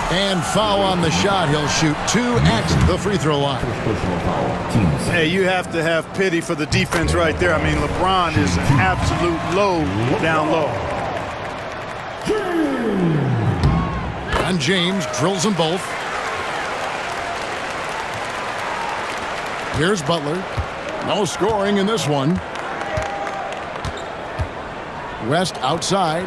And foul on the shot. He'll shoot 2 at the free throw line. Hey, you have to have pity for the defense right there. I mean, LeBron is an absolute load down low. And James drills them both. Here's Butler. No scoring in this one. West outside.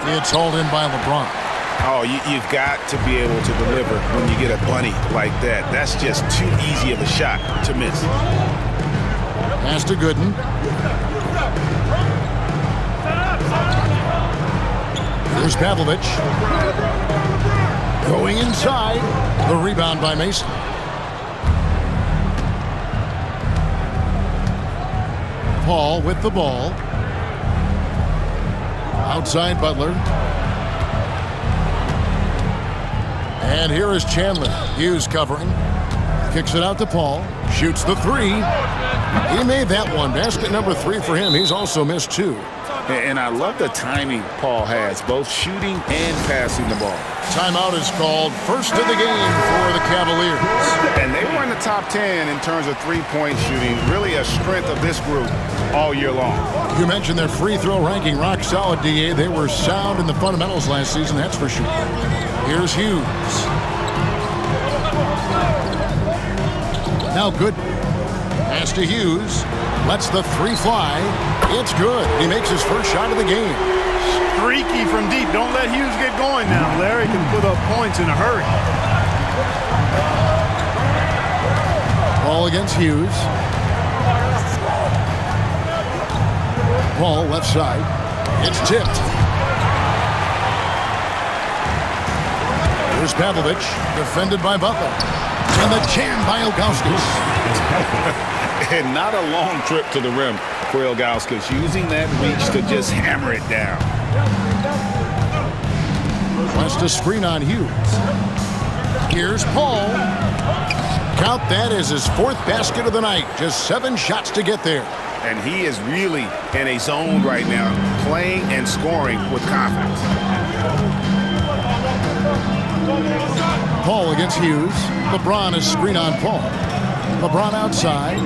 It's hauled in by LeBron. Oh, you've got to be able to deliver when you get a bunny like that. That's just too easy of a shot to miss. Pass to Gooden. Here's Pavlovich. Going inside. The rebound by Mason. Paul with the ball. Outside Butler. And here is Chandler. Hughes covering. Kicks it out to Paul. Shoots the 3. He made that one. Basket number 3 for him. He's also missed 2. And I love the timing Paul has, both shooting and passing the ball. Timeout is called. First of the game for the Cavaliers. And they were in the top 10 in terms of three-point shooting. Really a strength of this group all year long. You mentioned their free throw ranking rock solid, DA. They were sound in the fundamentals last season, that's for sure. Here's Hughes. Now good. Pass to Hughes. Lets the 3 fly. It's good. He makes his first shot of the game. Streaky from deep. Don't let Hughes get going now. Larry can put up points in a hurry. Ball against Hughes. Ball left side. It's tipped. Here's Pavlovich, defended by Butler. And the jam by Ilgauskas. And not a long trip to the rim for Ilgauskas, using that reach to just hammer it down. Wants to screen on Hughes. Here's Paul. Count that as his 4th basket of the night. Just 7 shots to get there. And he is really in a zone right now, playing and scoring with confidence. Paul against Hughes. LeBron is screen on Paul. LeBron outside.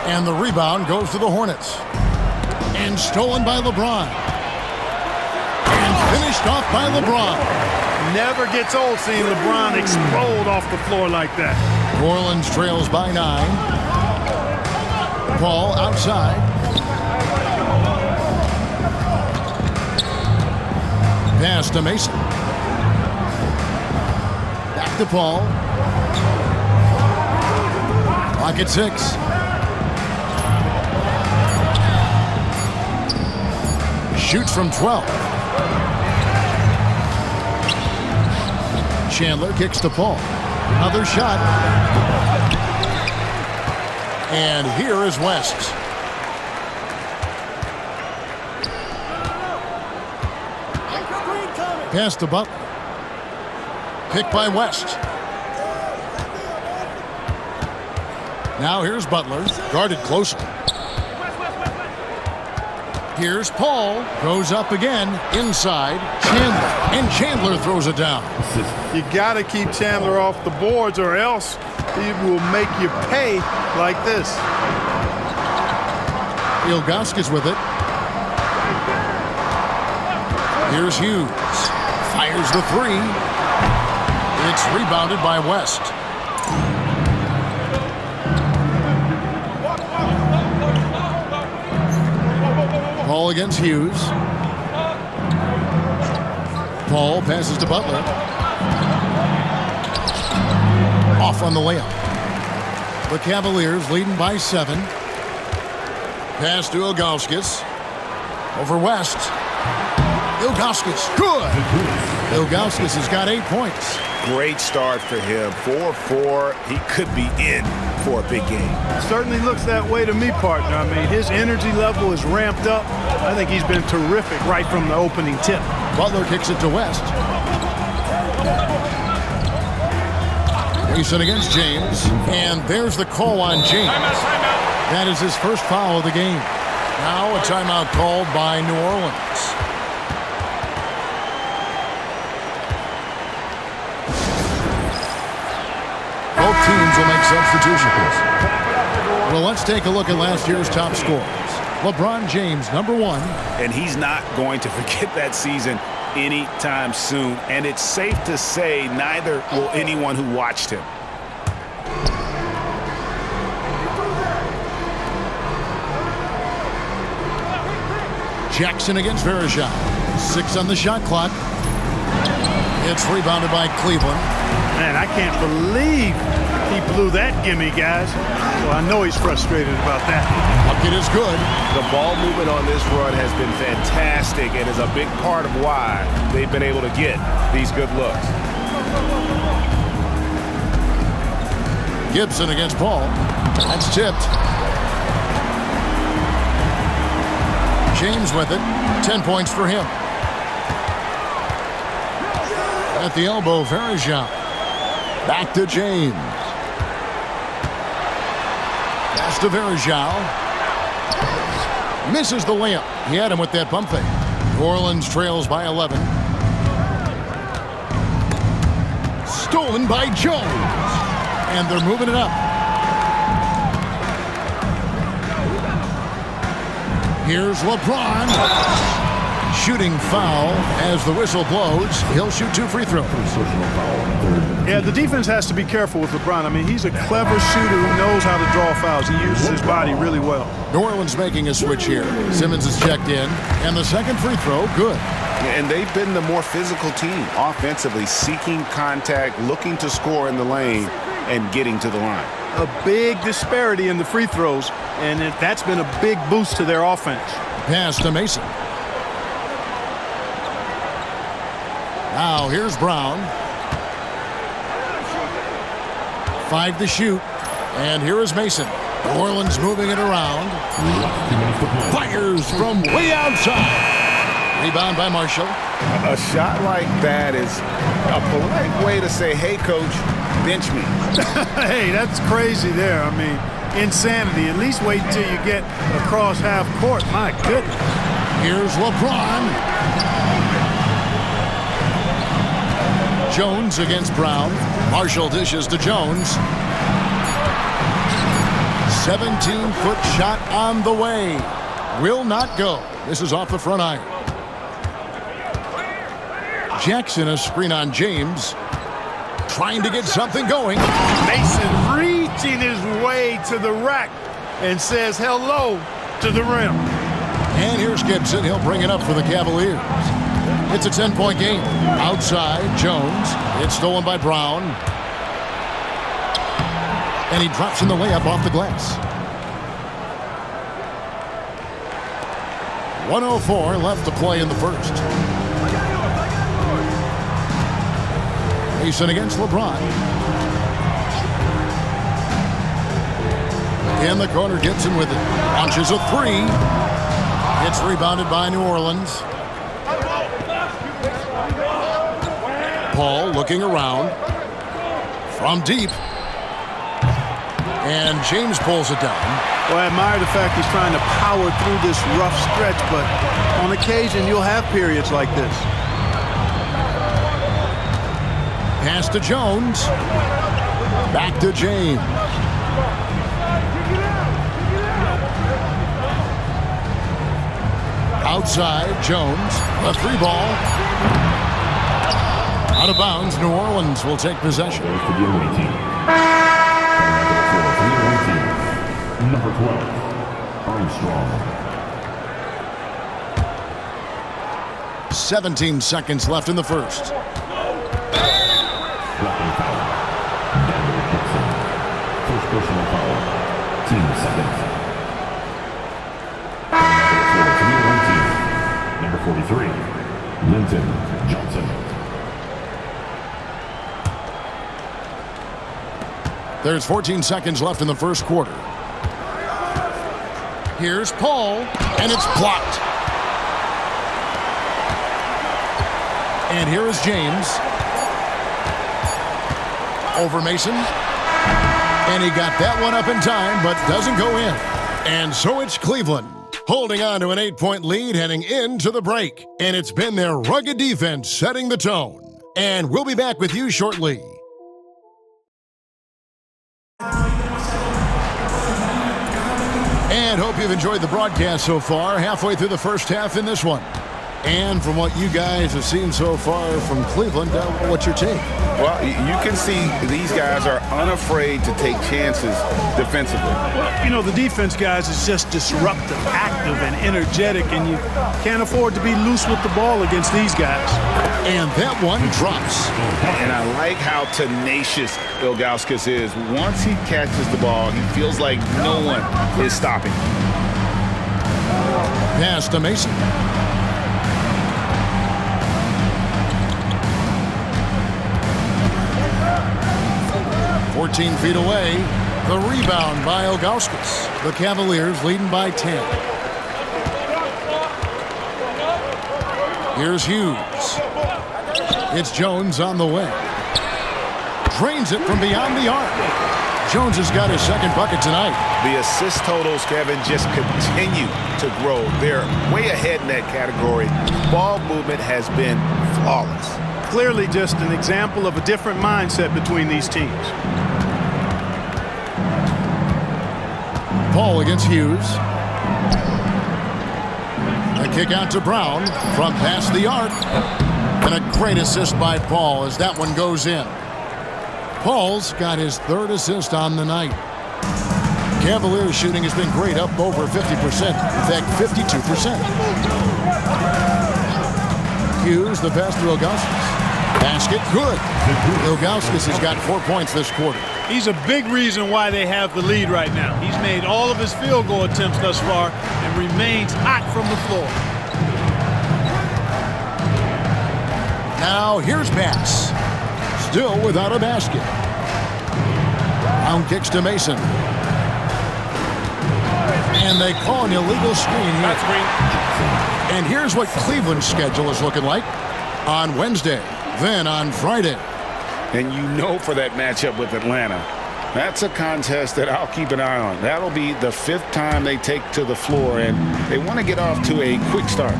And the rebound goes to the Hornets. And stolen by LeBron. And finished off by LeBron. Never gets old seeing LeBron explode off the floor like that. New Orleans trails by 9. Paul outside. Pass to Mason. Back to Paul. Clock at 6. Shoots from 12. Chandler kicks to Paul. Another shot. And here is West. Pass to Butler. Pick by West. Now here's Butler. Guarded closely. Here's Paul. Goes up again. Inside. Chandler. And Chandler throws it down. You got to keep Chandler off the boards or else he will make you pay like this. Ilgauskas with it. Here's Hughes. Fires the 3. It's rebounded by West. Paul against Hughes. Paul passes to Butler. Off on the layup. The Cavaliers leading by 7. Pass to Ilgauskas. Over West. Ilgauskas, good! Ilgauskas has got 8 points. Great start for him. 4-4. He could be in for a big game. Certainly looks that way to me, partner. I mean, his energy level is ramped up. I think he's been terrific right from the opening tip. Butler kicks it to West. Mason against James. And there's the call on James. That is his first foul of the game. Now a timeout called by New Orleans. Both teams will make substitutions. Well, let's take a look at last year's top scorers. LeBron James, number 1. And he's not going to forget that season anytime soon. And it's safe to say neither will anyone who watched him. Jackson against Verejao. 6 on the shot clock. It's rebounded by Cleveland. Man, I can't believe he blew that gimme, guys. Well, I know he's frustrated about that. Bucket is good. The ball movement on this run has been fantastic and is a big part of why they've been able to get these good looks. Gibson against Paul. That's tipped. James with it. 10 points for him. At the elbow, Verejao. Back to James. Pass to Verejao. Misses the layup. He had him with that pump fake. New Orleans trails by 11. Stolen by Jones. And they're moving it up. Here's LeBron. Shooting foul as the whistle blows. He'll shoot 2 free throws. Yeah, the defense has to be careful with LeBron. I mean, he's a clever shooter who knows how to draw fouls. He uses his body really well. New Orleans making a switch here. Simmons is checked in. And the second free throw, good. And they've been the more physical team offensively, seeking contact, looking to score in the lane, and getting to the line. A big disparity in the free throws, and that's been a big boost to their offense. Pass to Mason. Now here's Brown. 5 to shoot. And here is Mason. New Orleans moving it around. Fires from way outside. Rebound by Marshall. A shot like that is a polite way to say, hey, coach, bench me. Hey, that's crazy there. I mean, insanity. At least wait until you get across half court. My goodness. Here's LeBron. Jones against Brown. Marshall dishes to Jones. 17-foot shot on the way. Will not go. This is off the front iron. Jackson, a screen on James. Trying to get something going. Mason reaching his way to the rack and says hello to the rim. And here's Gibson. He'll bring it up for the Cavaliers. It's a 10-point game. Outside, Jones. It's stolen by Brown. And he drops in the layup off the glass. 1:04 left to play in the first. Mason against LeBron. In the corner, Gibson with it. Launches a 3. It's rebounded by New Orleans. Paul looking around. From deep. And James pulls it down. Well, I admire the fact he's trying to power through this rough stretch, but on occasion you'll have periods like this. Pass to Jones. Back to James. Outside, Jones. A 3 ball. Out of bounds, New Orleans will take possession. Number 12, Armstrong. 17 seconds left in the first. Blocking foul. First personal foul. Team seconds. Number 43, Linton Johnson. There's 14 seconds left in the first quarter. Here's Paul, and it's blocked. And here is James. Over Mason. And he got that one up in time, but doesn't go in. And so it's Cleveland, holding on to an 8-point lead heading into the break. And it's been their rugged defense setting the tone. And we'll be back with you shortly. And hope you've enjoyed the broadcast so far, halfway through the first half in this one. And from what you guys have seen so far from Cleveland, what's your take? Well, you can see these guys are unafraid to take chances defensively. Well, you know, the defense, guys, is just disruptive, active, and energetic, and you can't afford to be loose with the ball against these guys. And that one drops. And I like how tenacious Ilgauskas is. Once he catches the ball, he feels like no one is stopping. Pass to Mason. 14 feet away. The rebound by Ilgauskas. The Cavaliers leading by 10. Here's Hughes. It's Jones on the way. Drains it from beyond the arc. Jones has got his second bucket tonight. The assist totals, Kevin, just continue to grow. They're way ahead in that category. Ball movement has been flawless. Clearly just an example of a different mindset between these teams. Paul against Hughes. A kick out to Brown from past the arc. And a great assist by Paul as that one goes in. Paul's got his third assist on the night. Cavaliers shooting has been great, up over 50%. In fact, 52%. Hughes, the pass to Ilgauskas. Basket, good. Ilgauskas has got 4 points this quarter. He's a big reason why they have the lead right now. He's made all of his field goal attempts thus far and remains hot from the floor. Now here's pass. Still without a basket. Brown kicks to Mason. And they call an illegal screen here. And here's what Cleveland's schedule is looking like on Wednesday, then on Friday. And you know, for that matchup with Atlanta, that's a contest that I'll keep an eye on. That'll be the 5th time they take to the floor, and they want to get off to a quick start.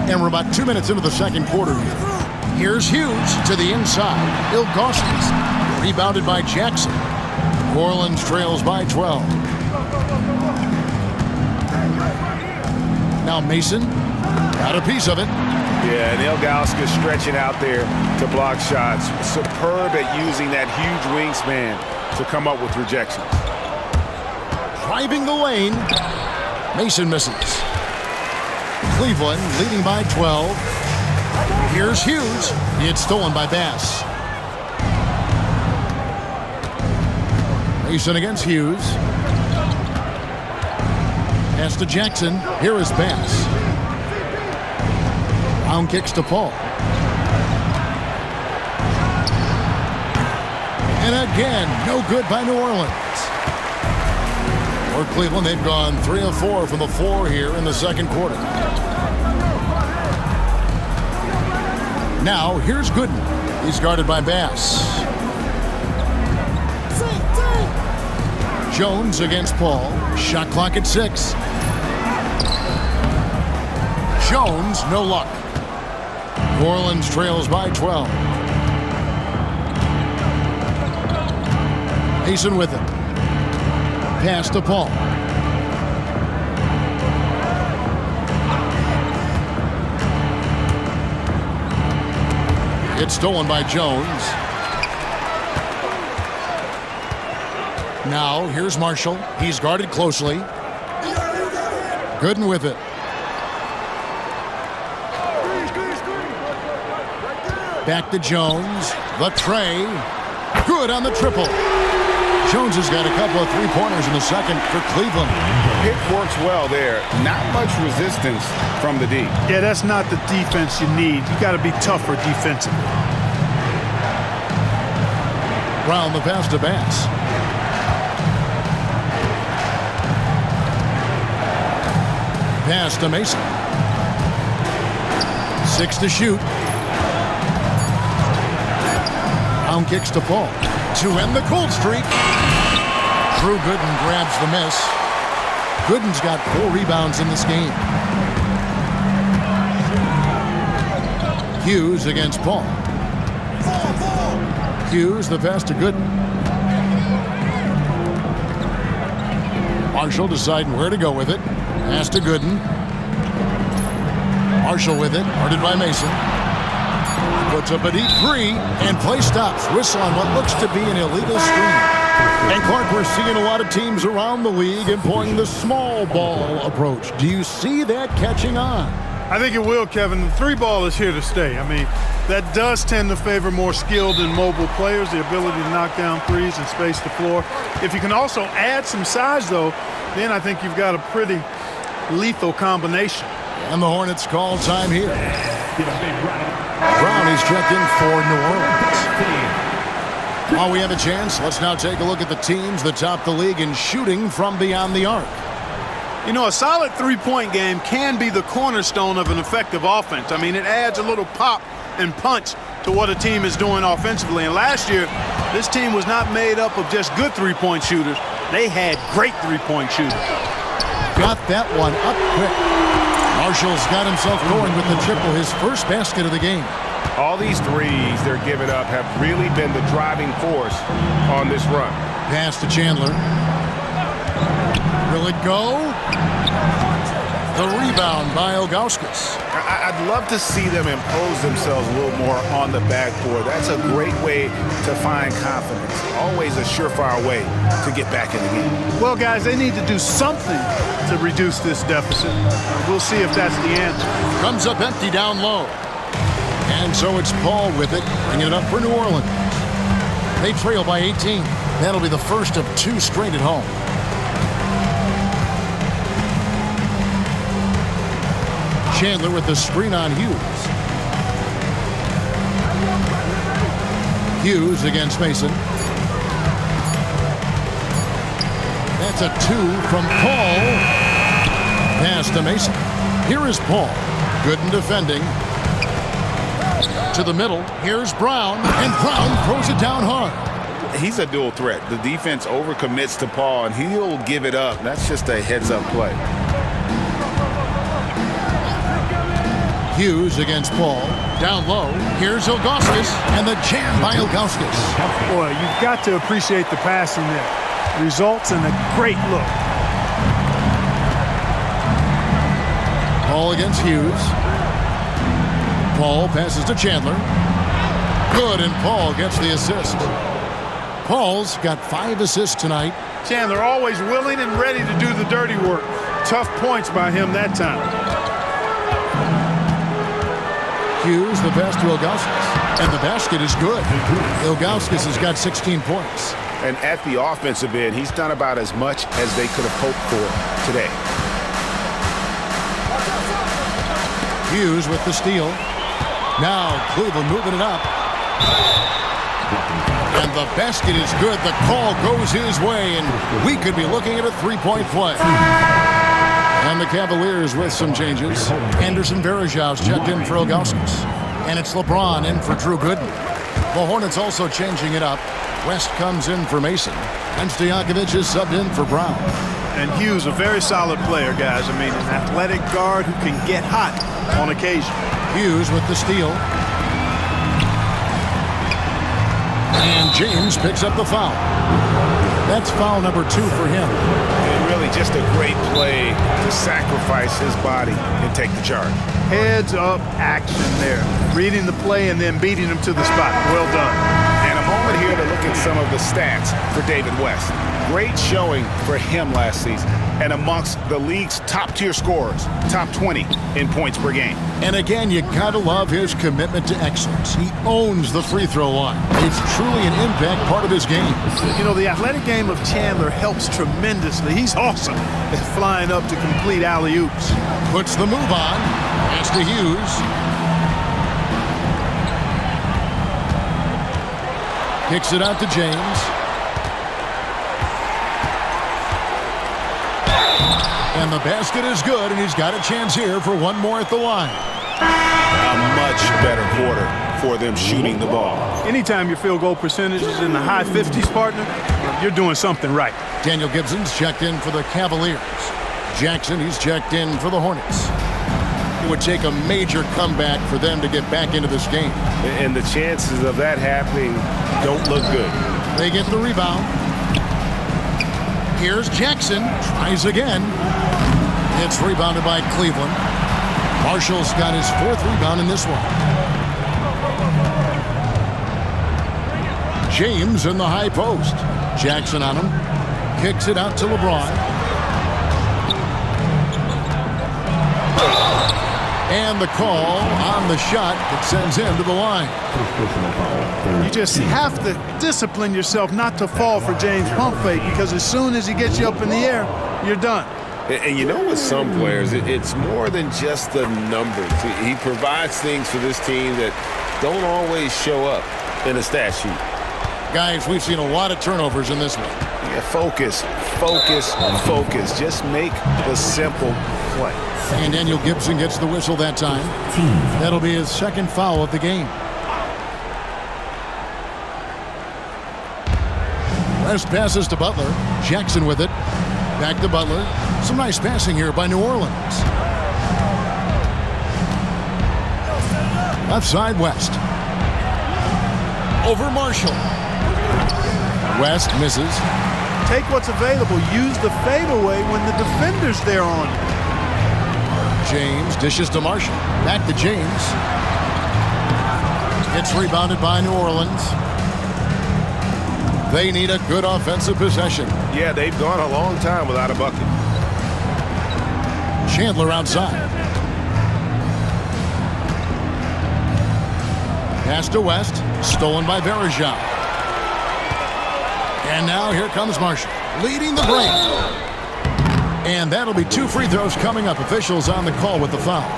And we're about 2 minutes into the second quarter here. Here's Hughes to the inside. Ilgauskas, rebounded by Jackson. New Orleans trails by 12. Now Mason got a piece of it. Yeah, and Ilgauskas stretching out there to block shots. Superb at using that huge wingspan to come up with rejections. Driving the lane. Mason misses. Cleveland leading by 12. Here's Hughes. It's stolen by Bass. Mason against Hughes. Pass to Jackson. Here is Bass. Brown kicks to Paul. And again, no good by New Orleans. For Cleveland, they've gone 3 of 4 from the floor here in the second quarter. Now, here's Gooden. He's guarded by Bass. Jones against Paul. Shot clock at 6. Jones, no luck. New Orleans trails by 12. Mason with it. Pass to Paul. It's stolen by Jones. Now, here's Marshall. He's guarded closely. Gooden with it. Back to Jones. The tray. Good on the triple. Jones has got a couple of three-pointers in the second for Cleveland. It works well there. Not much resistance from the D. Yeah, that's not the defense you need. You got to be tougher defensively. Brown the pass to Bass. Pass to Mason. 6 to shoot. Rebound kicks to Paul. To end the cold streak. Drew Gooden grabs the miss. Gooden's got 4 rebounds in this game. Hughes against Paul. Hughes, the pass to Gooden. Marshall deciding where to go with it. Pass to Gooden. Marshall with it, guarded by Mason. Puts up a deep 3, and play stops. Whistle on what looks to be an illegal screen. And Clark, we're seeing a lot of teams around the league employing the small ball approach. Do you see that catching on? I think it will, Kevin. The 3-ball is here to stay. I mean, that does tend to favor more skilled and mobile players, the ability to knock down threes and space the floor. If you can also add some size, though, then I think you've got a pretty lethal combination. And the Hornets call time here. Brown is checked in for New Orleans. While we have a chance, let's now take a look at the teams that top the league in shooting from beyond the arc. You know, a solid three-point game can be the cornerstone of an effective offense. I mean, it adds a little pop and punch to what a team is doing offensively. And last year, this team was not made up of just good three-point shooters. They had great three-point shooters. Got that one up quick. Marshall's got himself going with the triple, his first basket of the game. All these threes they're giving up have really been the driving force on this run. Pass to Chandler. Will it go? The rebound by Ilgauskas. I'd love to see them impose themselves a little more on the backboard. That's a great way to find confidence. Always a surefire way to get back in the game. Well, guys, they need to do something to reduce this deficit. We'll see if that's the answer. Comes up empty down low. And so it's Paul with it, bringing it up for New Orleans. They trail by 18. That'll be the first of 2 straight at home. Chandler with the screen on Hughes. Hughes against Mason. That's a 2 from Paul. Pass to Mason. Here is Paul. Gooden defending. To the middle. Here's Brown. And Brown throws it down hard. He's a dual threat. The defense overcommits to Paul, and he'll give it up. That's just a heads-up play. Hughes against Paul. Down low. Here's Ilgauskas. And the jam by Ilgauskas. Boy, you've got to appreciate the passing there. Results in a great look. Paul against Hughes. Paul passes to Chandler. Good, and Paul gets the assist. Paul's got 5 assists tonight. Chandler always willing and ready to do the dirty work. Tough points by him that time. Hughes, the pass to Ilgauskas. And the basket is good. Ilgauskas has got 16 points. And at the offensive end, he's done about as much as they could have hoped for today. Hughes with the steal. Now Cleveland moving it up. And the basket is good. The call goes his way, and we could be looking at a 3-point play. And the Cavaliers with some changes. Anderson Varejau's checked in for Ilgauskas. And it's LeBron in for Drew Gooden. The Hornets also changing it up. West comes in for Mason. And Stojakovic is subbed in for Brown. And Hughes, a very solid player, guys. I mean, an athletic guard who can get hot on occasion. Hughes with the steal. And James picks up the foul. That's foul number 2 for him. And really just a great play to sacrifice his body and take the charge. Heads up action there. Reading the play and then beating him to the spot. Well done. And a moment here to look at some of the stats for David West. Great showing for him last season. And amongst the league's top-tier scorers, top 20 in points per game. And again, you gotta love his commitment to excellence. He owns the free throw line. It's truly an impact part of his game. You know, the athletic game of Chandler helps tremendously. He's awesome at flying up to complete alley-oops. Puts the move on. Pass to Hughes. Kicks it out to James. And the basket is good, and he's got a chance here for one more at the line. A much better quarter for them shooting the ball. Anytime your field goal percentage is in the high 50s, partner, you're doing something right. Daniel Gibson's checked in for the Cavaliers. Jackson, he's checked in for the Hornets. It would take a major comeback for them to get back into this game. And the chances of that happening don't look good. They get the rebound. Here's Jackson. Tries again. It's rebounded by Cleveland. Marshall's got his 4th rebound in this one. James in the high post. Jackson on him. Kicks it out to LeBron. And the call on the shot that sends him to the line. You just have to discipline yourself not to fall for James' pump fake, because as soon as he gets you up in the air, you're done. And you know, with some players, it's more than just the numbers. He provides things for this team that don't always show up in a stat sheet. Guys, we've seen a lot of turnovers in this one. Yeah, focus, focus, focus. Just make the simple play. And Daniel Gibson gets the whistle that time. That'll be his 2nd foul of the game. West passes to Butler. Jackson with it. Back to Butler. Some nice passing here by New Orleans. Left side, West. Over Marshall. West misses. Take what's available. Use the fadeaway when the defender's there on it. James dishes to Marshall. Back to James. It's rebounded by New Orleans. They need a good offensive possession. Yeah, they've gone a long time without a bucket. Chandler outside. Pass to West. Stolen by Verajao. And now here comes Marshall, leading the break. And that'll be 2 free throws coming up. Officials on the call with the foul.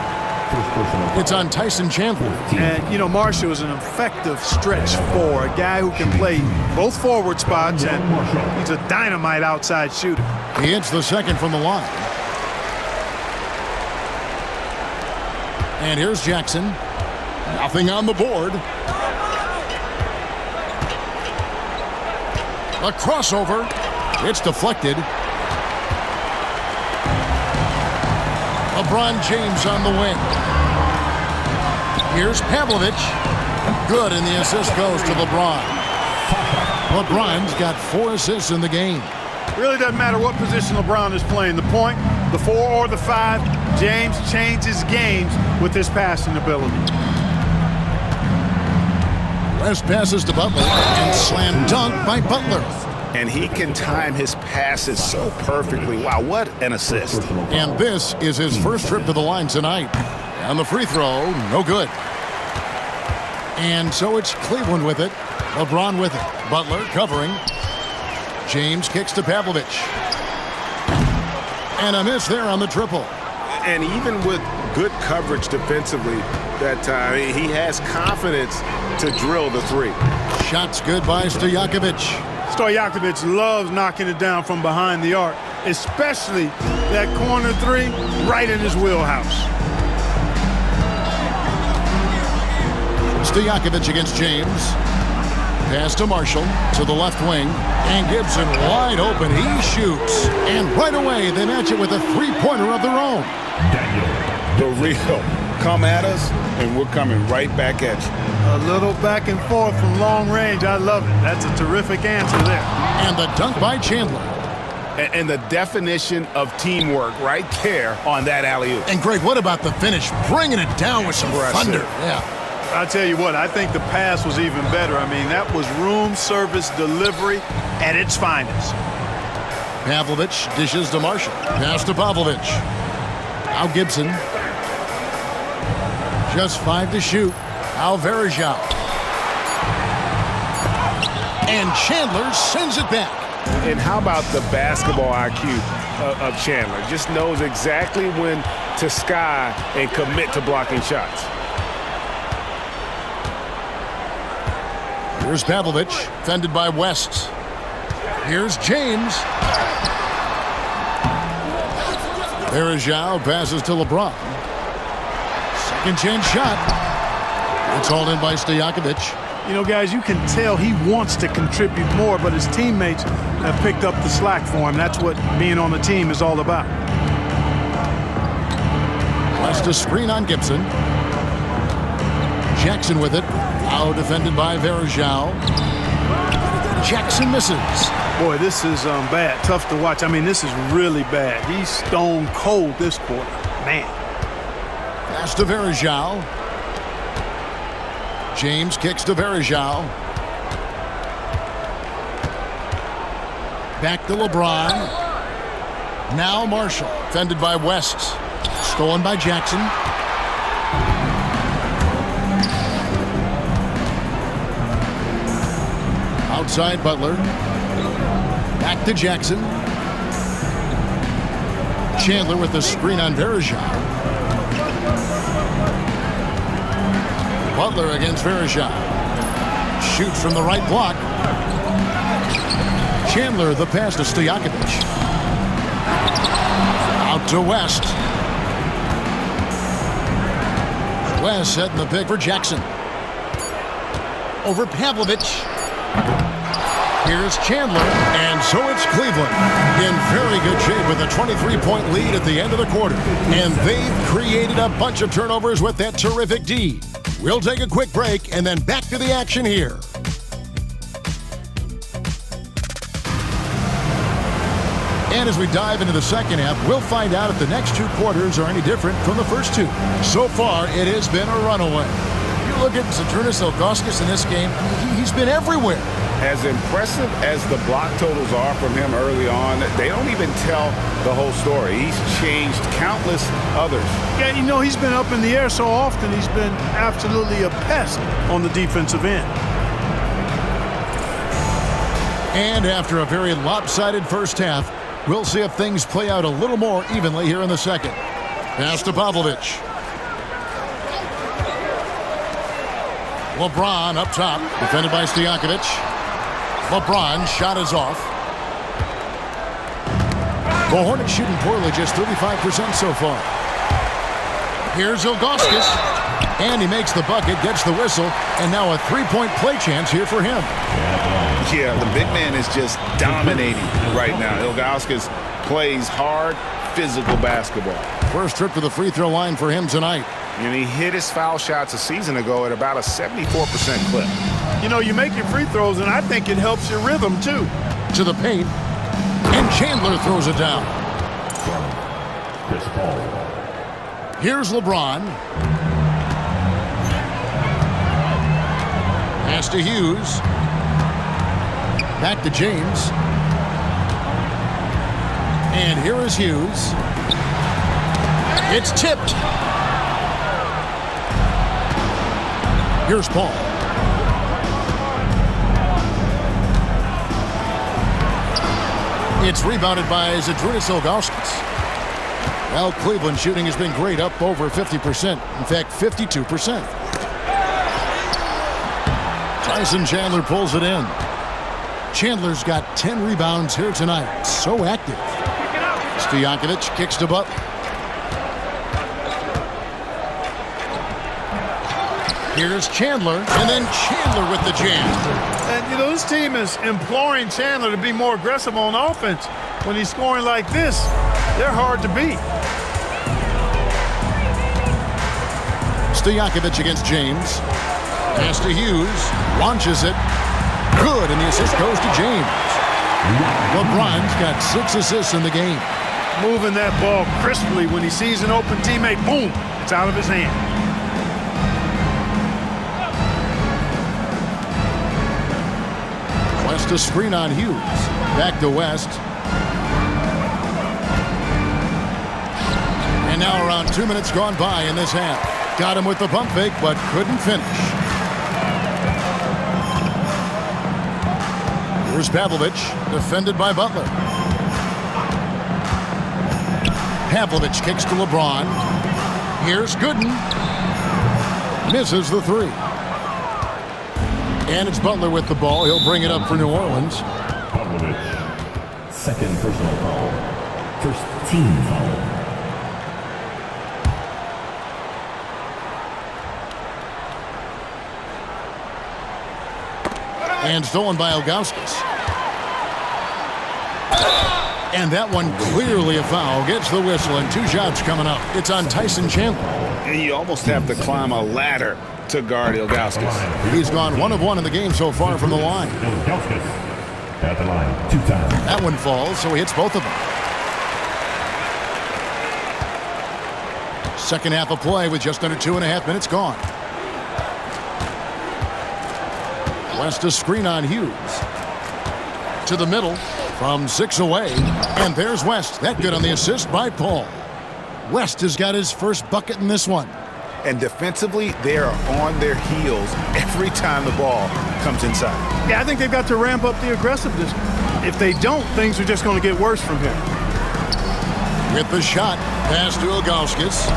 It's on Tyson Chandler. And, you know, Marshall is an effective stretch 4, a guy who can play both forward spots, and he's a dynamite outside shooter. He hits the 2nd from the line. And here's Jackson. Nothing on the board. A crossover. It's deflected. LeBron James on the wing. Here's Pavlovich. Good, and the assist goes to LeBron. LeBron's got 4 assists in the game. Really doesn't matter what position LeBron is playing, the point, the 4 or the 5, James changes games with his passing ability. West passes to Butler, and slam dunk by Butler. And he can time his passes so perfectly. Wow, what an assist. And this is his 1st trip to the line tonight. And the free throw, no good. And so it's Cleveland with it. LeBron with it. Butler covering. James kicks to Pavlovich. And a miss there on the triple. And even with good coverage defensively that time, he has confidence to drill the 3. Shots good by Stojakovic. Stojakovic loves knocking it down from behind the arc, especially that corner 3 right in his wheelhouse. Stojakovic against James. Pass to Marshall to the left wing. And Gibson wide open. He shoots. And right away they match it with a 3-pointer of their own. The real. Come at us, and we're coming right back at you. A little back and forth from long range. I love it. That's a terrific answer there. And the dunk by Chandler. And the definition of teamwork right there on that alley-oop. And Greg, what about the finish? Bringing it down with some thunder. Yeah. I'll tell you what, I think the pass was even better. I mean, that was room service delivery at its finest. Pavlovich dishes to Marshall. Pass to Pavlovich. Now Gibson. Just 5 to shoot. Now Verajao. And Chandler sends it back. And how about the basketball IQ of Chandler? Just knows exactly when to sky and commit to blocking shots. Here's Pavlovich, fended by West. Here's James. Verajao passes to LeBron. Second chance shot. It's hauled in by Stojakovic. You know, guys, you can tell he wants to contribute more, but his teammates have picked up the slack for him. That's what being on the team is all about. West a screen on Gibson. Jackson with it. Now defended by Verjao. Jackson misses. Boy, this is bad. Tough to watch. I mean, this is really bad. He's stone cold this quarter. Man. Pass to Verjao. James kicks to Verjao. Back to LeBron. Now Marshall. Defended by West. Stolen by Jackson. Outside Butler. Back to Jackson. Chandler with the screen on Verjao. Butler against Verjao. Shoots from the right block. Chandler the pass to Stojakovic. Out to West. West setting the pick for Jackson. Over Pavlovic. Here's Chandler, and so it's Cleveland in very good shape with a 23-point lead at the end of the quarter. And they've created a bunch of turnovers with that terrific D. We'll take a quick break and then back to the action here. And as we dive into the second half, we'll find out if the next two quarters are any different from the first two. So far, it has been a runaway. You look at Zydrunas Ilgauskas in this game, he's been everywhere. As impressive as the block totals are from him early on, they don't even tell the whole story. He's changed countless others. Yeah, you know, he's been up in the air so often, he's been absolutely a pest on the defensive end. And after a very lopsided first half, we'll see if things play out a little more evenly here in the second. Pass to Pavlovic. LeBron up top, defended by Stojakovic. LeBron shot is off. The Hornets shooting poorly, just 35% so far. Here's Ilgauskas, and he makes the bucket, gets the whistle, and now a three-point play chance here for him. Yeah, the big man is just dominating right now. Ilgauskas plays hard, physical basketball. First trip to the free throw line for him tonight. And he hit his foul shots a season ago at about a 74% clip. You know, you make your free throws, and I think it helps your rhythm, too. To the paint, and Chandler throws it down. Chris Paul. Here's LeBron. Pass to Hughes. Back to James. And here is Hughes. It's tipped. Here's Paul. It's rebounded by Zydrunas Ilgauskas. Well, Cleveland shooting has been great, up over 50%. In fact, 52%. Tyson Chandler pulls it in. Chandler's got 10 rebounds here tonight. So active. Stojakovic kicks to Butler. Here's Chandler, and then Chandler with the jam. And, you know, this team is imploring Chandler to be more aggressive on offense. When he's scoring like this, they're hard to beat. Stojakovic against James. Pass to Hughes. Launches it. Good, and the assist goes to James. LeBron's got 6 assists in the game. Moving that ball crisply when he sees an open teammate. Boom! It's out of his hand. West a screen on Hughes. Back to West. And now around 2 minutes gone by in this half. Got him with the pump fake, but couldn't finish. Here's Pavlovic, defended by Butler. Pavlovic kicks to LeBron. Here's Gooden. Misses the three. And it's Butler with the ball. He'll bring it up for New Orleans. Pavlovic. Second personal foul. First team foul. And stolen by Ilgauskas. And that one clearly a foul. Gets the whistle and 2 shots coming up. It's on Tyson Chandler. And you almost have to climb a ladder to guard Ilgauskas. He's gone 1 of 1 in the game so far from the line. Ilgauskas at the line 2 times. That one falls, so he hits both of them. Second half of play with just under 2.5 minutes gone. West a screen on Hughes. To the middle from 6 away. And there's West. That good on the assist by Paul. West has got his first bucket in this one. And defensively, they are on their heels every time the ball comes inside. Yeah, I think they've got to ramp up the aggressiveness. If they don't, things are just going to get worse from here. With the shot, pass to Ilgauskas.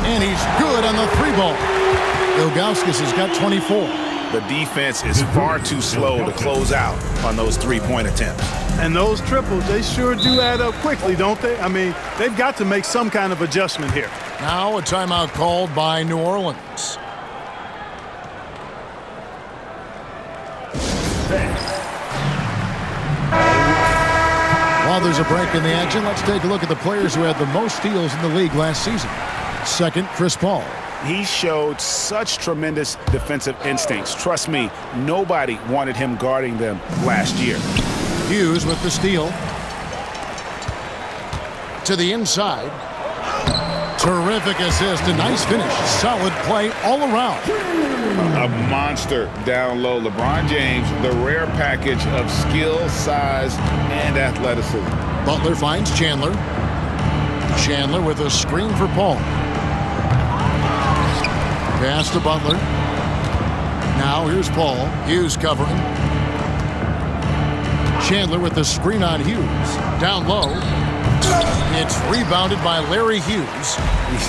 And he's good on the 3-ball. Ilgauskas has got 24. The defense is far too slow to close out on those 3-point attempts. And those triples, they sure do add up quickly, don't they? I mean, they've got to make some kind of adjustment here. Now a timeout called by New Orleans. While there's a break in the action, let's take a look at the players who had the most steals in the league last season. Second, Chris Paul. He showed such tremendous defensive instincts. Trust me, nobody wanted him guarding them last year. Hughes with the steal. To the inside. Terrific assist. A nice finish. Solid play all around. A monster down low. LeBron James, the rare package of skill, size, and athleticism. Butler finds Chandler. Chandler with a screen for Paul. Pass to Butler. Now here's Paul. Hughes covering. Chandler with the screen on Hughes. Down low. It's rebounded by Larry Hughes.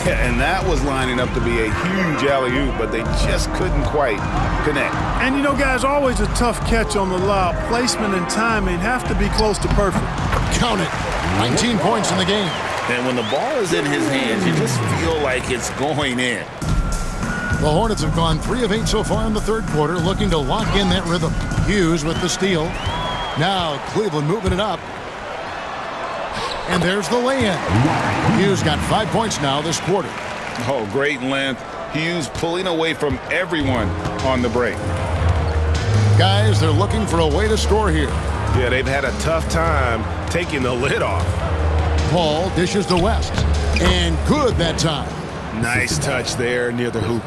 Yeah, and that was lining up to be a huge alley-oop, but they just couldn't quite connect. And you know, guys, always a tough catch on the lob. Placement and timing have to be close to perfect. Count it. 19 points in the game. And when the ball is in his hands, you just feel like it's going in. The Hornets have gone 3 of 8 so far in the third quarter, looking to lock in that rhythm. Hughes with the steal. Now Cleveland moving it up. And there's the lay-in. Hughes got 5 points now this quarter. Oh, great length. Hughes pulling away from everyone on the break. Guys, they're looking for a way to score here. Yeah, they've had a tough time taking the lid off. Paul dishes to West. And good that time. Nice touch there near the hoop.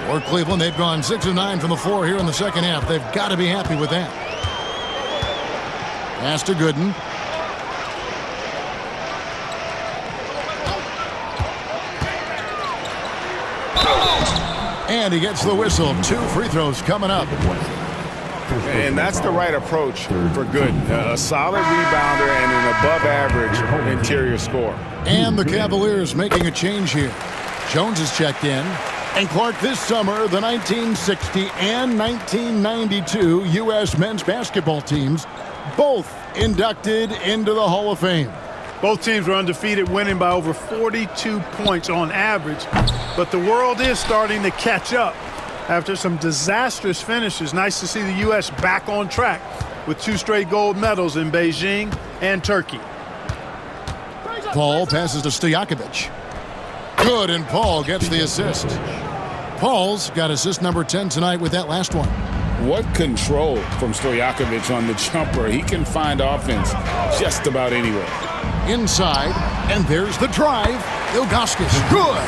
For Cleveland, they've gone 6 of 9 from the floor here in the second half. They've got to be happy with that. Pass to Gooden. And he gets the whistle. 2 free throws coming up. And that's the right approach for Gooden. A solid rebounder and an above-average interior score. And the Cavaliers making a change here. Jones is checked in. And Clark, this summer, the 1960 and 1992 U.S. men's basketball teams both inducted into the Hall of Fame. Both teams were undefeated, winning by over 42 points on average. But the world is starting to catch up after some disastrous finishes. Nice to see the U.S. back on track with 2 straight gold medals in Beijing and Turkey. Paul passes to Stojakovic. Good, and Paul gets the assist. Paul's got assist number 10 tonight with that last one. What control from Stojakovic on the jumper. He can find offense just about anywhere. Inside, and there's the drive. Ilgauskas, good.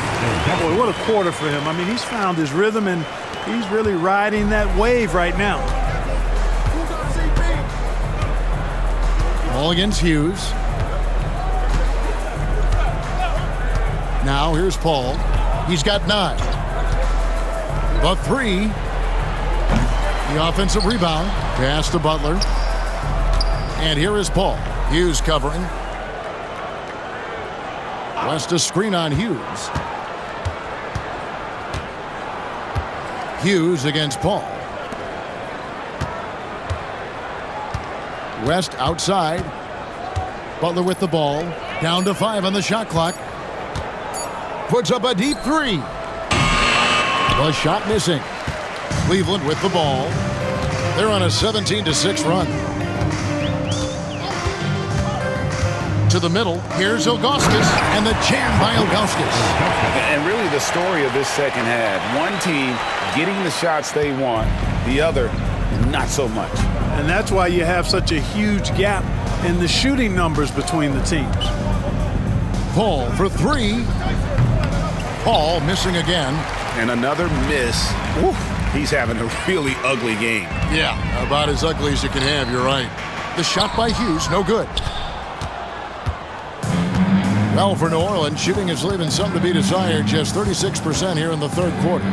Boy, what a quarter for him. I mean, he's found his rhythm, and he's really riding that wave right now. Ball against Hughes. Now here's Paul. He's got 9. The 3. The offensive rebound. Pass to Butler. And here is Paul. Hughes covering. West a screen on Hughes. Hughes against Paul. West outside. Butler with the ball. Down to 5 on the shot clock. Puts up a deep 3. The shot missing. Cleveland with the ball. They're on a 17-6 run. To the middle. Here's Ilgauskas, and the jam by Ilgauskas. And really the story of this second half. One team getting the shots they want, the other not so much. And that's why you have such a huge gap in the shooting numbers between the teams. Paul for three. Paul missing again. And another miss. Woo. He's having a really ugly game. Yeah, about as ugly as you can have, you're right. The shot by Hughes, no good. Well, for New Orleans, shooting is leaving something to be desired. Just 36% here in the third quarter.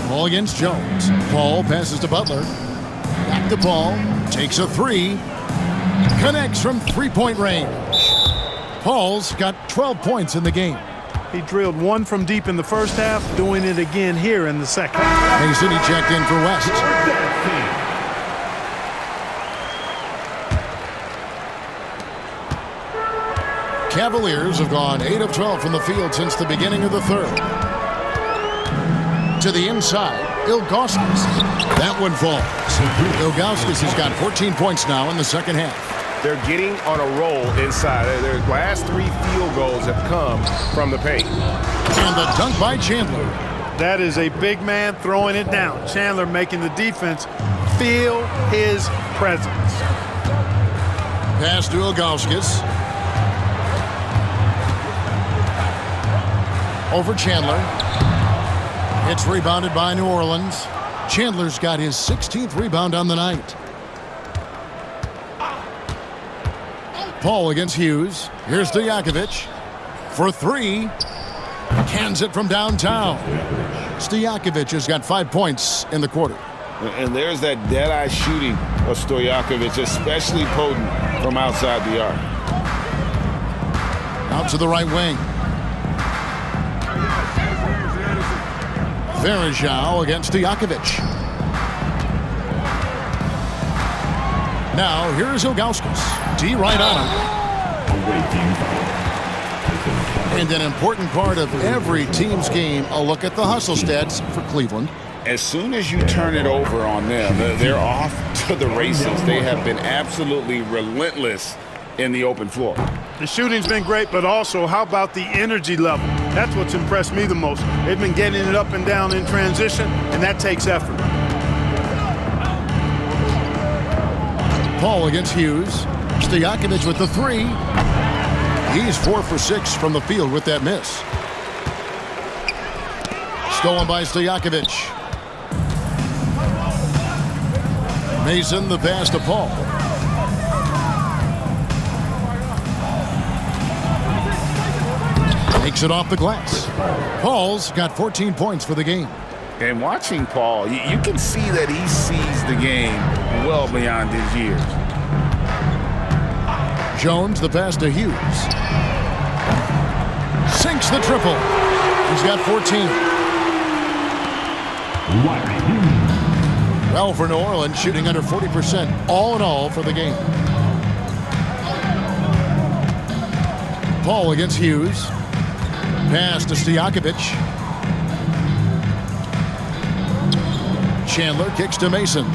Ball against Jones. Paul passes to Butler. Back to Paul. Takes a three. Connects from three-point range. Paul's got 12 points in the game. He drilled one from deep in the first half, doing it again here in the second. Mason, he checked in for West. Cavaliers have gone 8 of 12 from the field since the beginning of the third. To the inside, Ilgauskas. That one falls. Ilgauskas has got 14 points now in the second half. They're getting on a roll inside. Their last 3 field goals have come from the paint. And the dunk by Chandler. That is a big man throwing it down. Chandler making the defense feel his presence. Pass to Ilgauskas. Over Chandler. It's rebounded by New Orleans. Chandler's got his 16th rebound on the night. Paul against Hughes. Here's Stojakovic for three. Cans it from downtown. Stojakovic has got 5 points in the quarter. And there's that dead-eye shooting of Stojakovic, especially potent from outside the arc. Out to the right wing. Verajao against Stojakovic. Now here's Ilgauskas. D right on him. And an important part of every team's game, a look at the hustle stats for Cleveland. As soon as you turn it over on them, they're off to the races. They have been absolutely relentless in the open floor. The shooting's been great, but also how about the energy level? That's what's impressed me the most. They've been getting it up and down in transition, and that takes effort. Paul against Hughes. Stojakovic with the three. He's 4 for 6 from the field with that miss. Stolen by Stojakovic. Mason the pass to Paul. Takes it off the glass. Paul's got 14 points for the game. And watching Paul, you can see that he sees the game well beyond his years. Jones the pass to Hughes. Sinks the triple. He's got 14. Well, for New Orleans, shooting under 40% all in all for the game. Paul against Hughes. Pass to Stojakovic. Chandler kicks to Mason.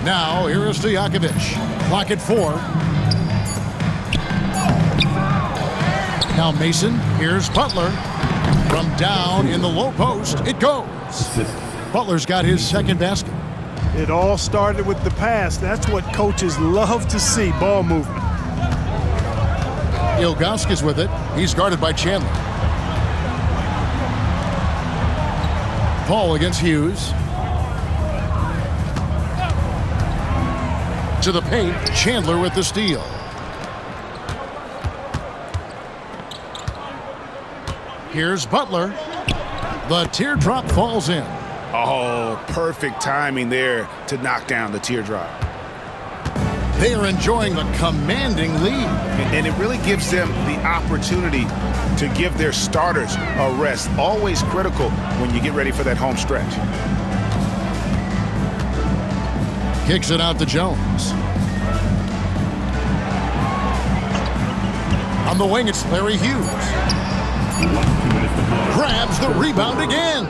Now here is Stojakovic. Clock at 4. Now Mason. Here's Butler. From down in the low post, it goes. Butler's got his second basket. It all started with the pass. That's what coaches love to see, ball movement. Ilgauskas with it. He's guarded by Chandler. Paul against Hughes. To the paint, Chandler with the steal. Here's Butler. The teardrop falls in. Oh, perfect timing there to knock down the teardrop. They are enjoying the commanding lead. And it really gives them the opportunity to give their starters a rest. Always critical when you get ready for that home stretch. Kicks it out to Jones. On the wing, it's Larry Hughes. Grabs the rebound again.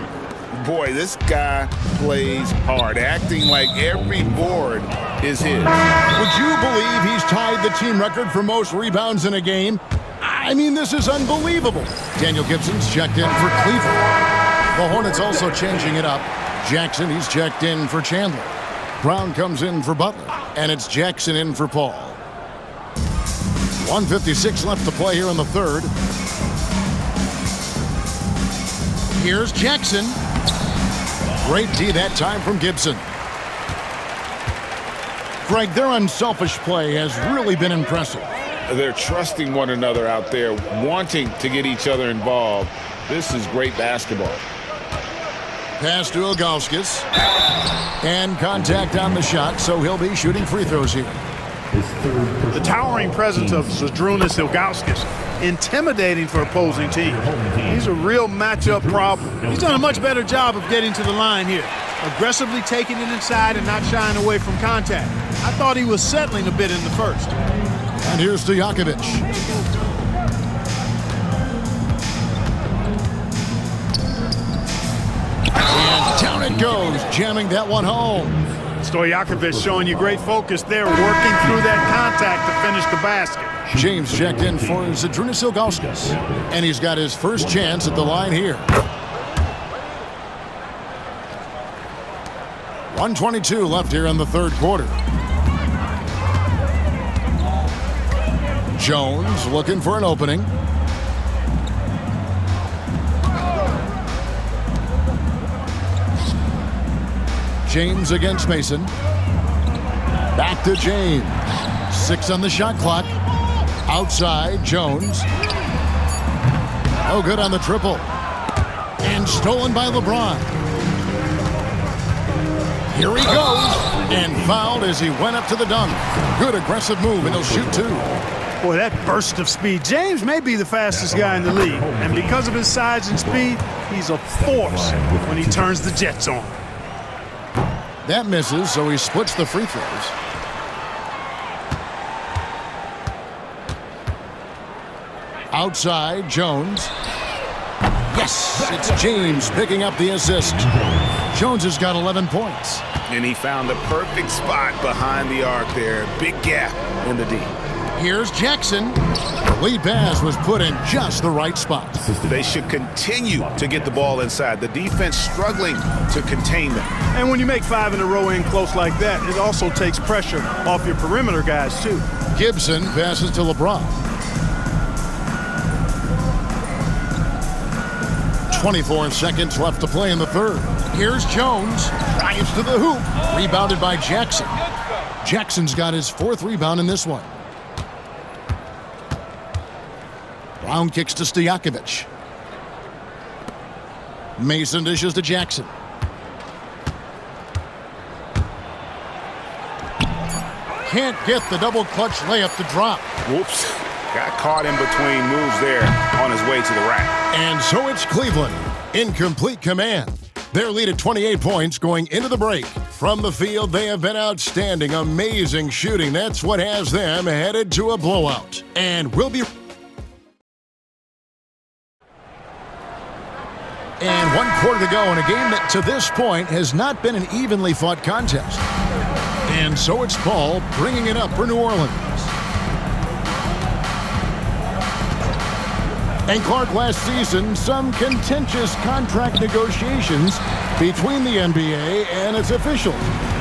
Boy, this guy plays hard, acting like every board is his. Would you believe he's tied the team record for most rebounds in a game? I mean, this is unbelievable. Daniel Gibson's checked in for Cleveland. The Hornets also changing it up. Jackson, he's checked in for Chandler. Brown comes in for Butler, and it's Jackson in for Paul. 1:56 left to play here in the third. Here's Jackson. Great D that time from Gibson. Greg, their unselfish play has really been impressive. They're trusting one another out there, wanting to get each other involved. This is great basketball. Pass to Ilgauskas. And contact on the shot, so he'll be shooting free throws here. The towering presence of Zydrunas Ilgauskas, intimidating for opposing teams. He's a real matchup problem. He's done a much better job of getting to the line here, aggressively taking it inside and not shying away from contact. I thought he was settling a bit in the first. And here's Stojakovic. And down it goes, jamming that one home. Stojakovic showing you great focus there, working through that contact to finish the basket. James checked in for Zydrunas Ilgauskas. And he's got his first chance at the line here. 1:22 left here in the third quarter. Jones looking for an opening. James against Mason. Back to James. 6 on the shot clock. Outside, Jones. No good on the triple. And stolen by LeBron. Here he goes. And fouled as he went up to the dunk. Good aggressive move, and he'll shoot 2. Boy, that burst of speed. James may be the fastest guy in the league. And because of his size and speed, he's a force when he turns the Jets on. That misses, so he splits the free throws. Outside, Jones. Yes, it's James picking up the assist. Jones has got 11 points. And he found the perfect spot behind the arc there. Big gap in the D. Here's Jackson. The lead pass was put in just the right spot. They should continue to get the ball inside. The defense struggling to contain them. And when you make 5 in a row in close like that, it also takes pressure off your perimeter guys, too. Gibson passes to LeBron. 24 seconds left to play in the third. Here's Jones. Drives to the hoop. Rebounded by Jackson. Jackson's got his 4th rebound in this one. Brown kicks to Stojakovic. Mason dishes to Jackson. Can't get the double clutch layup to drop. Whoops. Got caught in between moves there on his way to the rack. And so it's Cleveland in complete command. Their lead at 28 points going into the break. From the field, they have been outstanding. Amazing shooting. That's what has them headed to a blowout. And we'll be... And 1 quarter to go in a game that to this point has not been an evenly fought contest. And so it's Paul bringing it up for New Orleans. And Clark, last season, some contentious contract negotiations between the NBA and its officials.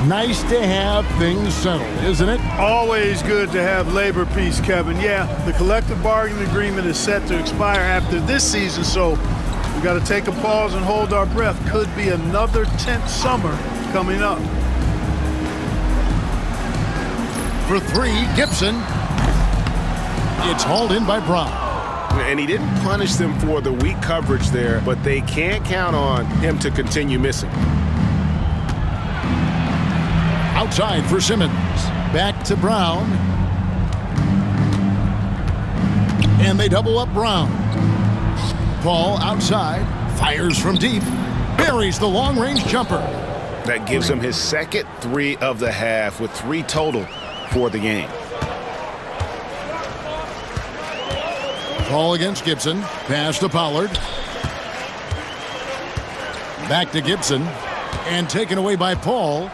Nice to have things settled, isn't it? Always good to have labor peace, Kevin. Yeah, the collective bargaining agreement is set to expire after this season, so we got to take a pause and hold our breath. Could be another tense summer coming up. For 3, Gibson. It's hauled in by Brown. And he didn't punish them for the weak coverage there, but they can't count on him to continue missing. Outside for Simmons. Back to Brown. And they double up Brown. Paul outside. Fires from deep. Buries the long-range jumper. That gives him his second 3 of the half with 3 total for the game. Ball against Gibson. Pass to Pollard. Back to Gibson. And taken away by Paul.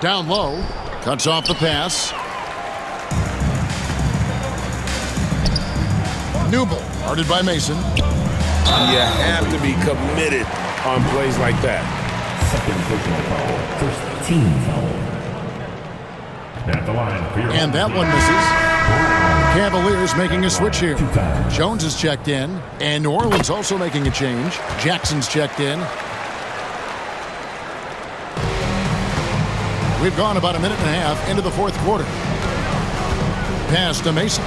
Down low. Cuts off the pass. Newble, guarded by Mason. You have to be committed on plays like that. Second personal foul. First team foul. At the line for your And that one misses. Cavaliers making a switch here. Jones is checked in. And New Orleans also making a change. Jackson's checked in. We've gone about a minute and a half into the fourth quarter. Pass to Mason.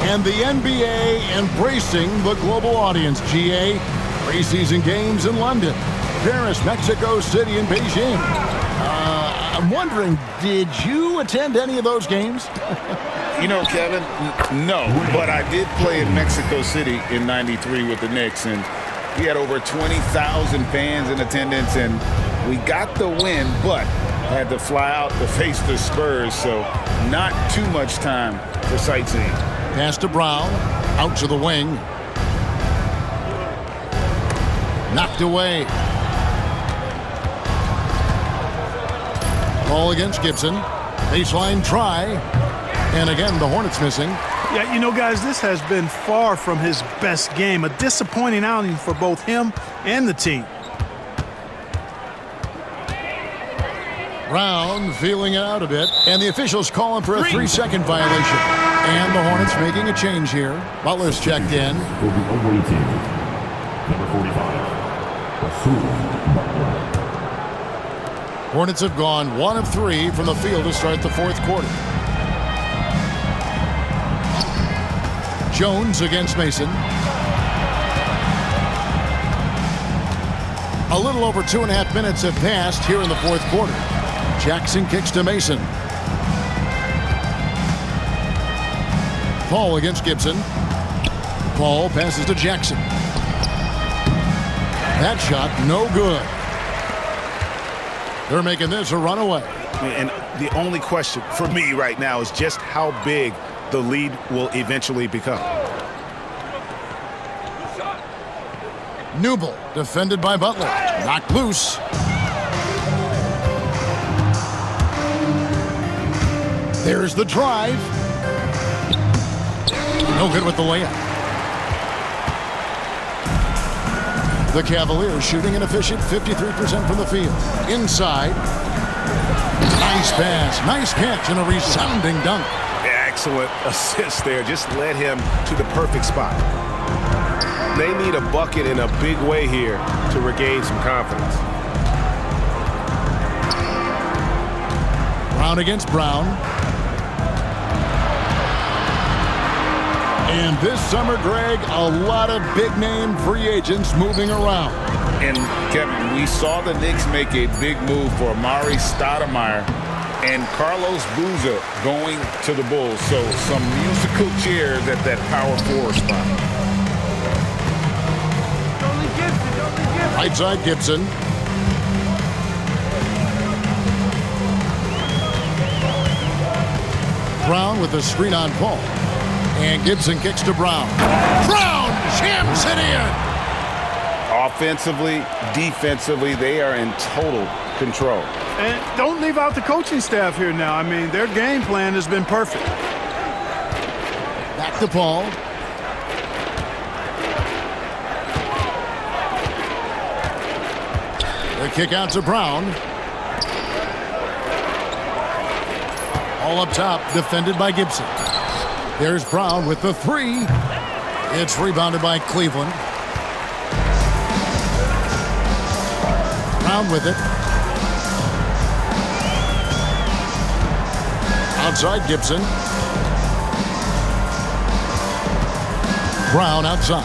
And the NBA embracing the global audience, GA. Preseason games in London, Paris, Mexico City, and Beijing. I'm wondering, did you attend any of those games? You know, Kevin, no, but I did play in Mexico City in '93 with the Knicks, and we had over 20,000 fans in attendance, and we got the win, but had to fly out to face the Spurs, so not too much time for sightseeing. Pass to Brown, out to the wing. Knocked away. Ball against Gibson. Baseline try. And again, the Hornets missing. Yeah, you know, guys, this has been far from his best game. A disappointing outing for both him and the team. Brown feeling it out a bit. And the officials calling for a 3-second violation. And the Hornets making a change here. Butler's checked in. Will be awaiting. Number 45. Rasul Butler. Hornets have gone 1 of 3 from the field to start the fourth quarter. Jones against Mason. A little over 2.5 minutes have passed here in the fourth quarter. Jackson kicks to Mason. Paul against Gibson. Paul passes to Jackson. That shot no good. They're making this a runaway. And the only question for me right now is just how big the lead will eventually become. Newble, defended by Butler. Knocked loose. There's the drive. No good with the layup. The Cavaliers shooting an efficient 53% from the field. Inside. Nice pass, nice catch, and a resounding dunk. Excellent assist there. Just led him to the perfect spot. They need a bucket in a big way here to regain some confidence. Brown against Brown. And this summer, Greg, a lot of big-name free agents moving around. And, Kevin, we saw the Knicks make a big move for Amari Stoudemire and Carlos Boozer going to the Bulls. So some musical chairs at that power forward spot. Right side Gibson. Brown with the screen on Paul. And Gibson kicks to Brown. Brown jams it in. Offensively, defensively, they are in total control. And don't leave out the coaching staff here now. I mean, their game plan has been perfect. Back to Paul. The kick out to Brown. All up top, defended by Gibson. There's Brown with the 3. It's rebounded by Cleveland. Brown with it. Outside Gibson. Brown outside.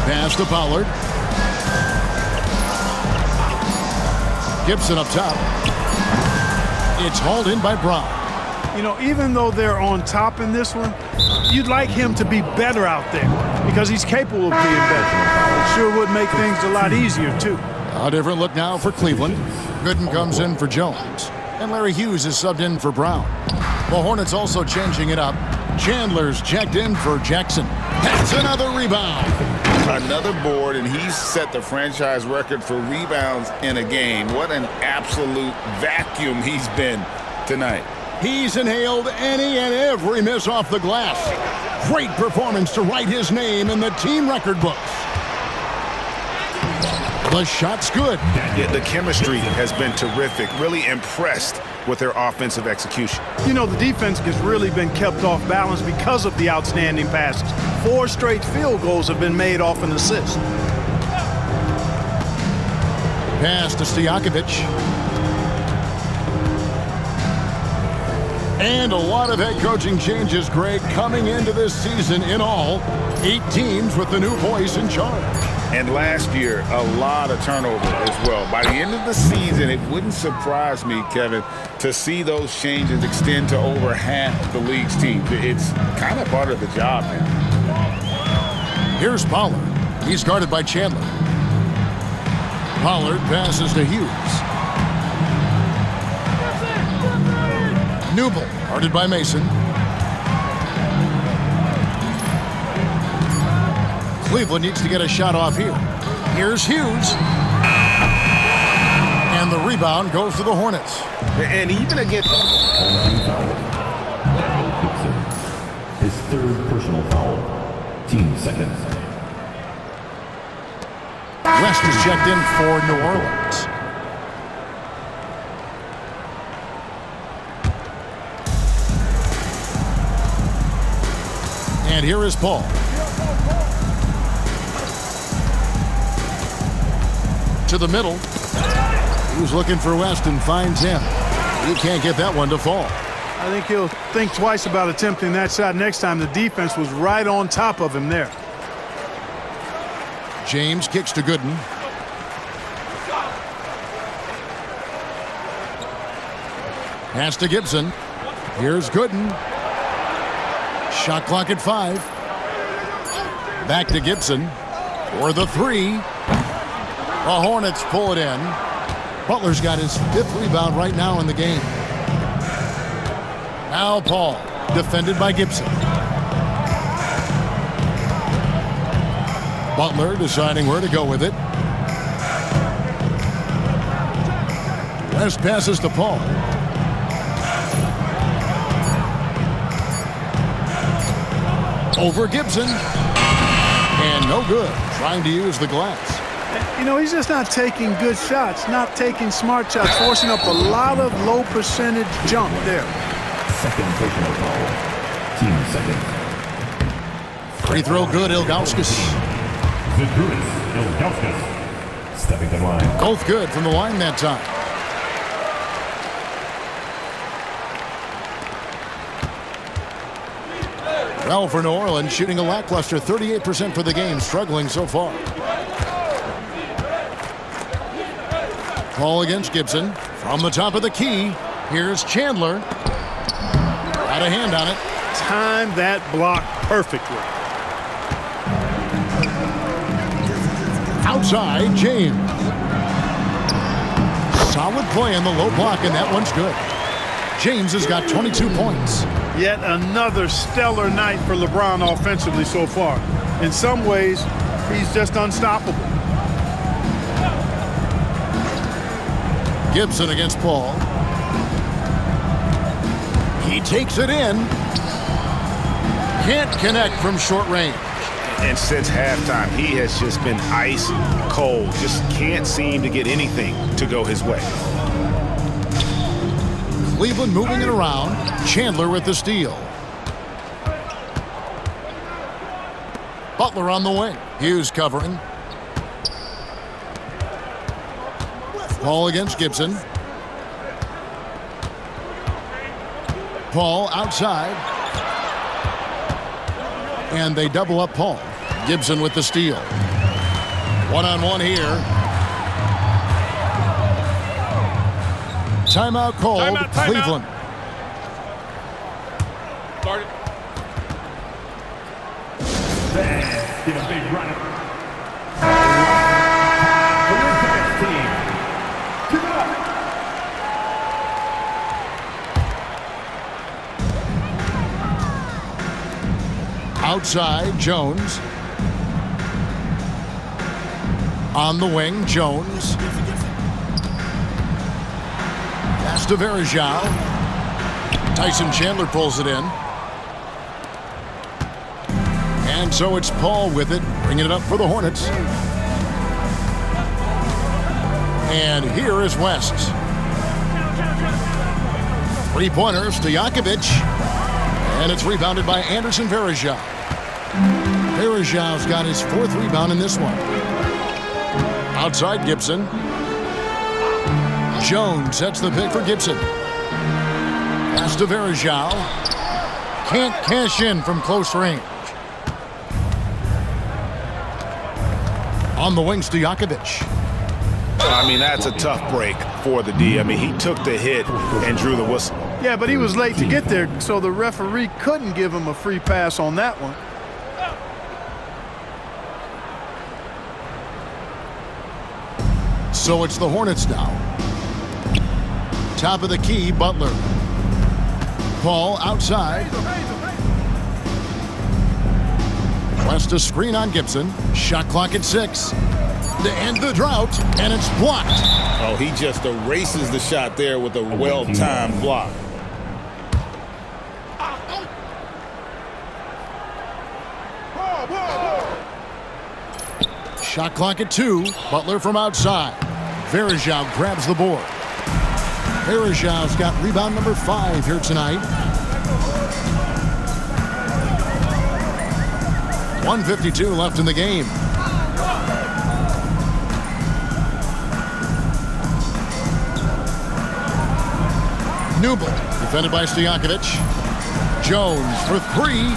Pass to Pollard. Gibson up top. It's hauled in by Brown. You know, even though they're on top in this one, you'd like him to be better out there because he's capable of being better. It sure would make things a lot easier, too. A different look now for Cleveland. Gooden comes in for Jones. And Larry Hughes is subbed in for Brown. The Hornets also changing it up. Chandler's checked in for Jackson. That's another rebound. Another board, and he's set the franchise record for rebounds in a game. What an absolute vacuum he's been tonight. He's inhaled any and every miss off the glass. Great performance to write his name in the team record books. The shot's good. Yeah, the chemistry has been terrific. Really impressed with their offensive execution. You know, the defense has really been kept off balance because of the outstanding passes. 4 straight field goals have been made off an assist. Pass to Stojakovic. And a lot of head coaching changes, Greg, coming into this season in all. 8 teams with the new voice in charge. And last year, a lot of turnover as well. By the end of the season, it wouldn't surprise me, Kevin, to see those changes extend to over half the league's teams. It's kind of part of the job now. Here's Pollard. He's guarded by Chandler. Pollard passes to Hughes. Newble, guarded by Mason. Cleveland needs to get a shot off here. Here's Hughes. And the rebound goes to the Hornets. And even against... His 3rd personal foul. Team second. West is checked in for New Orleans. And here is Paul. To the middle. He was looking for West and finds him. He can't get that one to fall. I think he'll think twice about attempting that shot next time. The defense was right on top of him there. James kicks to Gooden. Pass to Gibson. Here's Gooden. Shot clock at 5. Back to Gibson for the 3. The Hornets pull it in. Butler's got his 5th rebound right now in the game. Now Paul, defended by Gibson. Butler deciding where to go with it. West passes to Paul. Over Gibson. And no good. Trying to use the glass. You know, he's just not taking good shots, not taking smart shots, forcing up a lot of low percentage jump there. 2nd personal foul. Team second. Free throw good, Ilgauskas. Zydrunas Ilgauskas stepping to the line. Both good from the line that time. Well, for New Orleans, shooting a lackluster 38% for the game, struggling so far. Ball against Gibson. From the top of the key, here's Chandler. Got a hand on it. Timed that block perfectly. Outside, James. Solid play in the low block, and that one's good. James has got 22 points. Yet another stellar night for LeBron offensively so far. In some ways, he's just unstoppable. Gibson against Paul. He takes it in. Can't connect from short range. And since halftime, he has just been ice cold. Just can't seem to get anything to go his way. Cleveland moving it around. Chandler with the steal. Butler on the wing. Hughes covering. Paul against Gibson. Paul outside. And they double up Paul. Gibson with the steal. One-on-one here. Timeout called. Timeout. Cleveland. Outside, Jones. On the wing, Jones. Pass to Verjao. Tyson Chandler pulls it in. And so it's Paul with it, bringing it up for the Hornets. And here is West. Three-pointers to Jakovic. And it's rebounded by Anderson Verjao. Verjao's got his fourth rebound in this one. Outside Gibson. Jones sets the pick for Gibson. Pass to Verjao. Can't cash in from close range. On the wings to Jakovic. I mean, that's a tough break for the D. I mean, he took the hit and drew the whistle. Yeah, but he was late to get there, so the referee couldn't give him a free pass on that one. So it's the Hornets now. Top of the key, Butler. Paul outside. West a screen on Gibson. Shot clock at 6. To end the drought, and it's blocked. Oh, he just erases the shot there with a well-timed block. Shot clock at 2. Butler from outside. Verjao grabs the board. Verjao's got rebound number 5 here tonight. 1:52 left in the game. Newble, defended by Stojakovic. Jones for 3.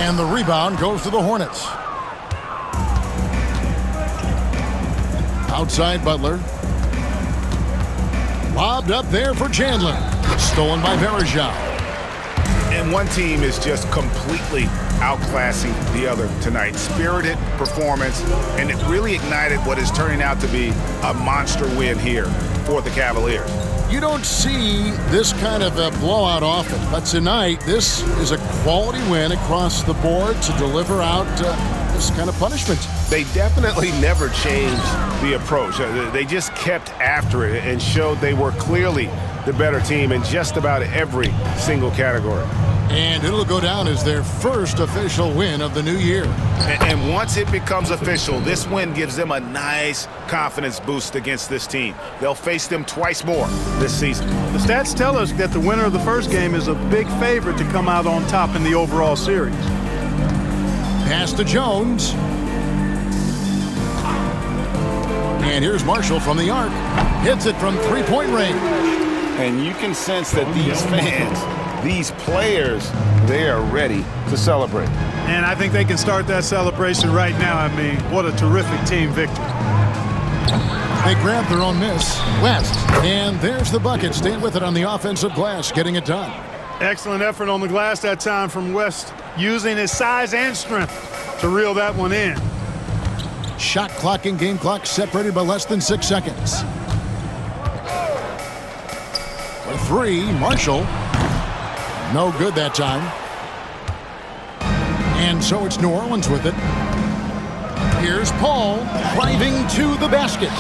And the rebound goes to the Hornets. Outside Butler. Lobbed up there for Chandler. Stolen by Verjao. And one team is just completely outclassing the other tonight. Spirited performance, and it really ignited what is turning out to be a monster win here for the Cavaliers. You don't see this kind of a blowout often, but tonight this is a quality win across the board to deliver out this kind of punishment. They definitely never changed the approach. They just kept after it and showed they were clearly the better team in just about every single category. And it'll go down as their first official win of the new year. And once it becomes official, this win gives them a nice confidence boost against this team. They'll face them twice more this season. The stats tell us that the winner of the first game is a big favorite to come out on top in the overall series. Pass to Jones. And here's Marshall from the arc. Hits it from three-point range. And you can sense that these fans, these players, they are ready to celebrate. And I think they can start that celebration right now. I mean, what a terrific team victory. They grab their own miss. West. And there's the bucket. Staying with it on the offensive glass, getting it done. Excellent effort on the glass that time from West, using his size and strength to reel that one in. Shot clock and game clock separated by less than 6 seconds. For 3, Marshall. No good that time. And so it's New Orleans with it. Here's Paul driving to the basket.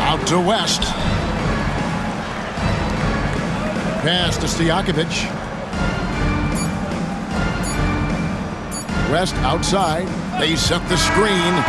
Out to West. Pass to Stojakovic. West outside. They set the screen.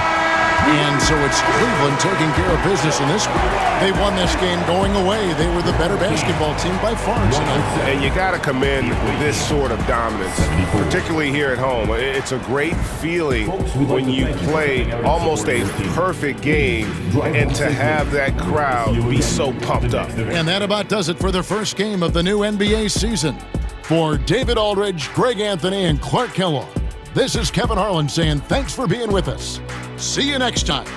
And so it's Cleveland taking care of business in this one. They won this game going away. They were the better basketball team by far tonight. And you got to commend this sort of dominance, particularly here at home. It's a great feeling when you play almost a perfect game and to have that crowd be so pumped up. And that about does it for the first game of the new NBA season. For David Aldridge, Greg Anthony, and Clark Kellogg, this is Kevin Harlan saying thanks for being with us. See you next time.